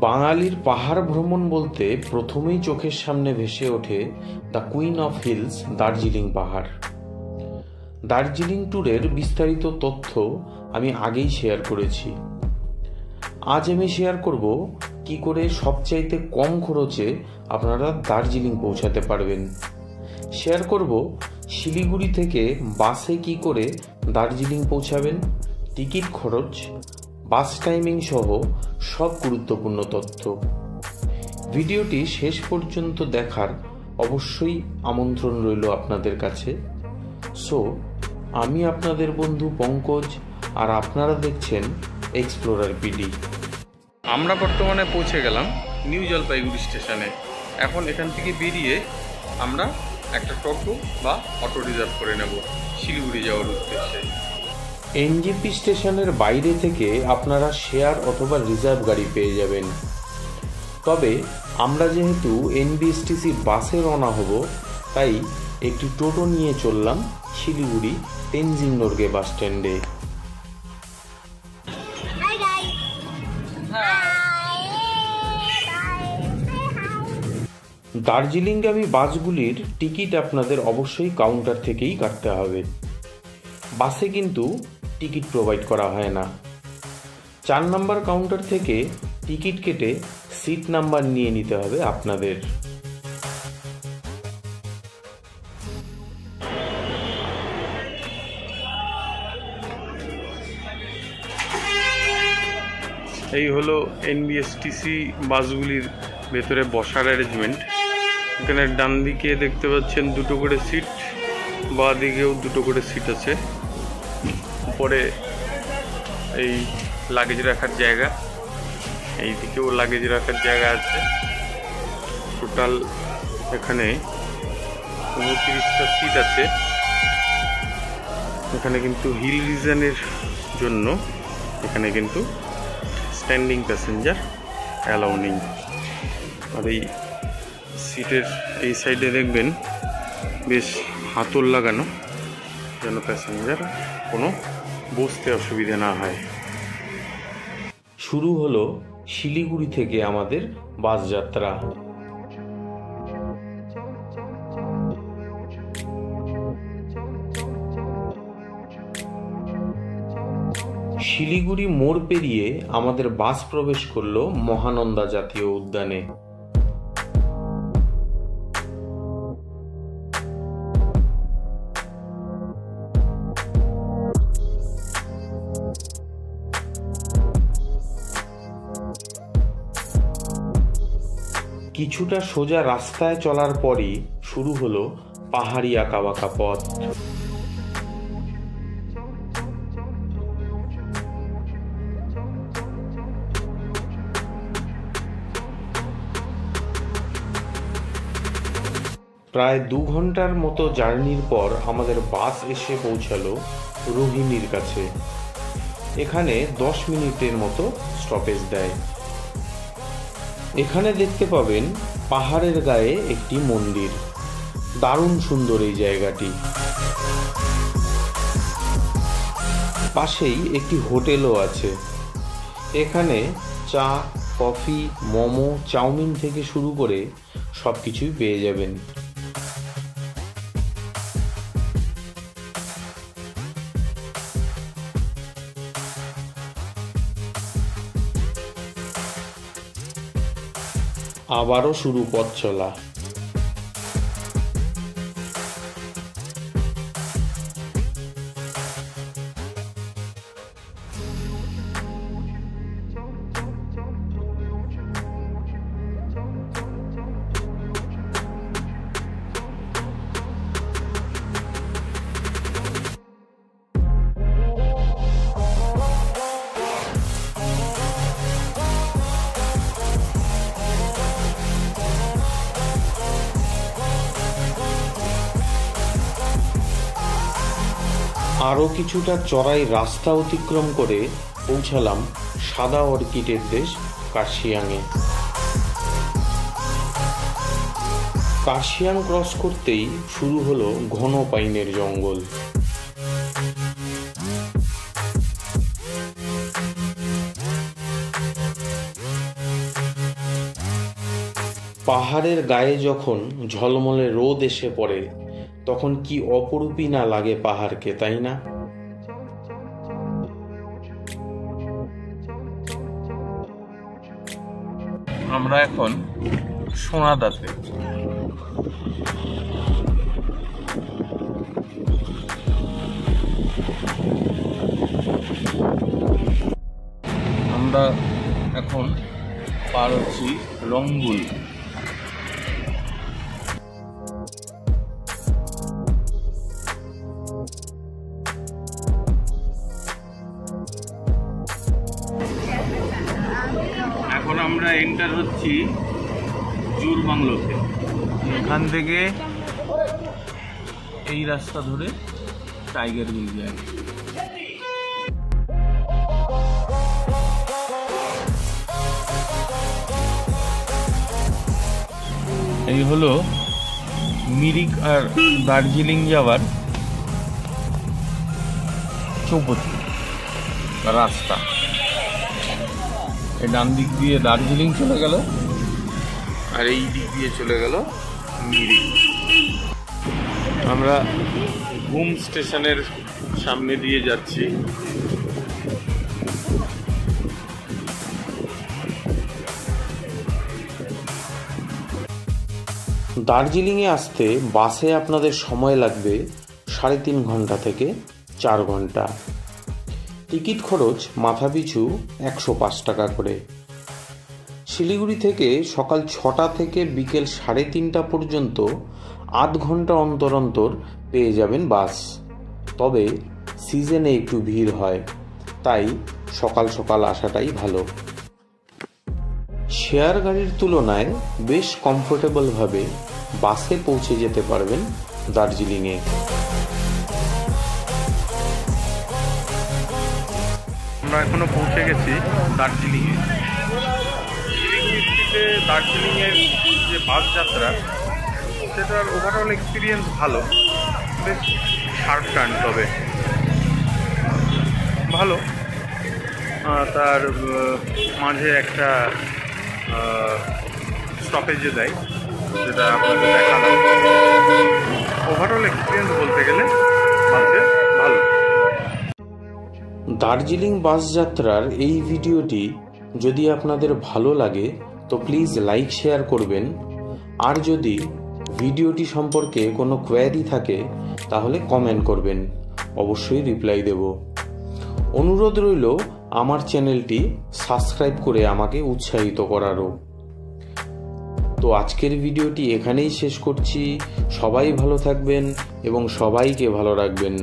বাঙালির পাহাড় ভ্রমণ বলতে প্রথমেই চোখের সামনে ভেসে ওঠে the queen of hills Darjeeling পাহাড়। দার্জিলিং ট্যুরের বিস্তারিত তথ্য আমি আগেই শেয়ার করেছি। আজ আমি শেয়ার করব কি করে সবচাইতে কম খরচে আপনারা দার্জিলিং পৌঁছাতে পারবেন। শেয়ার করব শিলিগুড়ি থেকে বাসে কি করে দার্জিলিং পৌঁছাবেন, টিকিট খরচ, বাস টাইমিং সহ সব গুরুত্বপূর্ণ তথ্য। ভিডিওটি শেষ পর্যন্ত দেখার অবশ্যই আমন্ত্রণ রইল আপনাদের কাছে। সো আমি আপনাদের বন্ধু পঙ্কজ, আর আপনারা দেখছেন এক্সপ্লোরার পিডি। আমরা বর্তমানে পৌঁছে গেলাম নিউ জলপাইগুড়ি স্টেশনে। এখন এখান থেকে বেরিয়ে আমরা একটা টোটো বা অটো রিজার্ভ করে নেব শিলিগুড়ি যাওয়ার উদ্দেশ্যে। এনজেপি স্টেশনের বাইরে থেকে আপনারা শেয়ার অথবা রিজার্ভ গাড়ি পেয়ে যাবেন। তবে আমরা যেহেতু এনবিএসটিসি বাসে রওনা হব, তাই একটি টোটো নিয়ে চললাম শিলিগুড়ি তেনজিং নোরগে বাস স্ট্যান্ডে। দার্জিলিংগামী বাসগুলির টিকিট আপনাদের অবশ্যই কাউন্টার থেকেই কাটতে হবে। বাসে কিন্তু টিকিট প্রোভাইড করা হয় না। 4 নম্বর কাউন্টার থেকে টিকিট কেটে সিট নাম্বার নিয়ে নিতে হবে আপনাদের। এই হলো এনবিএসটিসি বাসগুলির ভেতরে বসার অ্যারেঞ্জমেন্ট। এখানে ডান দিকে দেখতে পাচ্ছেন দুটো করে সিট, বাঁ দিকেও দুটো করে সিট আছে। উপরে এই লাগেজ রাখার জায়গা, এই দিকেও লাগেজ রাখার জায়গা আছে। টোটাল এখানে 29টা সিট আছে। এখানে কিন্তু হিল রিজনের জন্য এখানে কিন্তু স্ট্যান্ডিং প্যাসেঞ্জার অ্যালাউ নেই। আর এই সিটের এই সাইডে দেখবেন বেশ হাতল লাগানো, যেন প্যাসেঞ্জার কোনো বসতে অসুবিধা না হয়। শুরু হলো শিলিগুড়ি থেকে আমাদের বাস যাত্রা। শিলিগুড়ি মোড় পেরিয়ে আমাদের বাস প্রবেশ করলো মহানন্দা জাতীয় উদ্যানে। কিছুটা সোজা রাস্তায় চলার পরই শুরু হলো পাহাড়ি আঁকাবাঁকা পথ। প্রায় 2 ঘন্টার মতো জার্নির পর আমাদের বাস এসে পৌঁছালো রোহিণীর কাছে। এখানে 10 মিনিটের মতো স্টপেজ দেয়। এখানে দেখতে পাবেন পাহাড়ের গায়ে একটি মন্দির। দারুণ সুন্দর এই জায়গাটি। পাশেই একটি হোটেলও আছে। এখানে চা, কফি, মোমো, চাউমিন থেকে শুরু করে সব কিছুই পেয়ে যাবেন। আবারও শুরু পথ চলা। আরও কিছুটা চড়াই রাস্তা অতিক্রম করে পৌঁছালাম সাদা অর্কিডের দেশ কার্শিয়াংয়ে। কার্শিয়াং ক্রস করতেই শুরু হলো ঘন পাইনের জঙ্গল। পাহাড়ের গায়ে যখন ঝলমলে রোদ এসে পড়ে তখন কি অপরূপই না লাগে পাহাড়কে, তাই না? আমরা এখন সোনাদাতে। আমরা এখন পার হচ্ছি রঙ্গুল। এখন আমরা এন্টার হচ্ছি জোর বাংলোতে। এখান থেকে এই রাস্তা ধরে টাইগার হিল যায়। এই হলো মিরিক আর দার্জিলিং যাওয়ার চৌপতি রাস্তা। এই ডান দিক দিয়ে দার্জিলিং চলে গেল আর এই দিক দিয়ে চলে গেল মিরিক। আমরা ঘুম স্টেশনের সামনে দিয়ে যাচ্ছি। দার্জিলিংয়ে আসতে বাসে আপনাদের সময় লাগবে 3.5 ঘন্টা থেকে 4 ঘন্টা। টিকিট খরচ মাথাপিছু 105 টাকা করে। শিলিগুড়ি থেকে সকাল 6টা থেকে বিকেল 3:30 পর্যন্ত 8 ঘন্টা অন্তর অন্তর পেয়ে যাবেন বাস। তবে সিজনে একটু ভিড় হয়, তাই সকাল সকাল আসাটাই ভালো। শেয়ার গাড়ির তুলনায় বেশ কমফোর্টেবলভাবে বাসে পৌঁছে যেতে পারবেন দার্জিলিংয়ে। আমরা এখনো পৌঁছে গেছি দার্জিলিংয়ে। শিলিগুড়িতে দার্জিলিংয়ের যে বাস যাত্রা, সেটার ওভারঅল এক্সপিরিয়েন্স ভালো, বেশ শার্প টার্ন, তবে ভালো। তার মাঝে একটা স্টপেজে দেয়, যেটা আপনাদের দেখালাম। ওভারঅল এক্সপিরিয়েন্স বলতে গেলে বাসে ভালো। দার্জিলিং বাস যাত্রার এই ভিডিওটি যদি আপনাদের ভালো লাগে তো প্লিজ লাইক শেয়ার করবেন। আর যদি ভিডিওটি সম্পর্কে কোনো কোয়েরি থাকে তাহলে কমেন্ট করবেন, অবশ্যই রিপ্লাই দেব। অনুরোধ রইল আমার চ্যানেলটি সাবস্ক্রাইব করে আমাকে উৎসাহিত করারও। তো আজকের ভিডিওটি এখানেই শেষ করছি। সবাই ভালো থাকবেন এবং সবাইকে ভালো রাখবেন।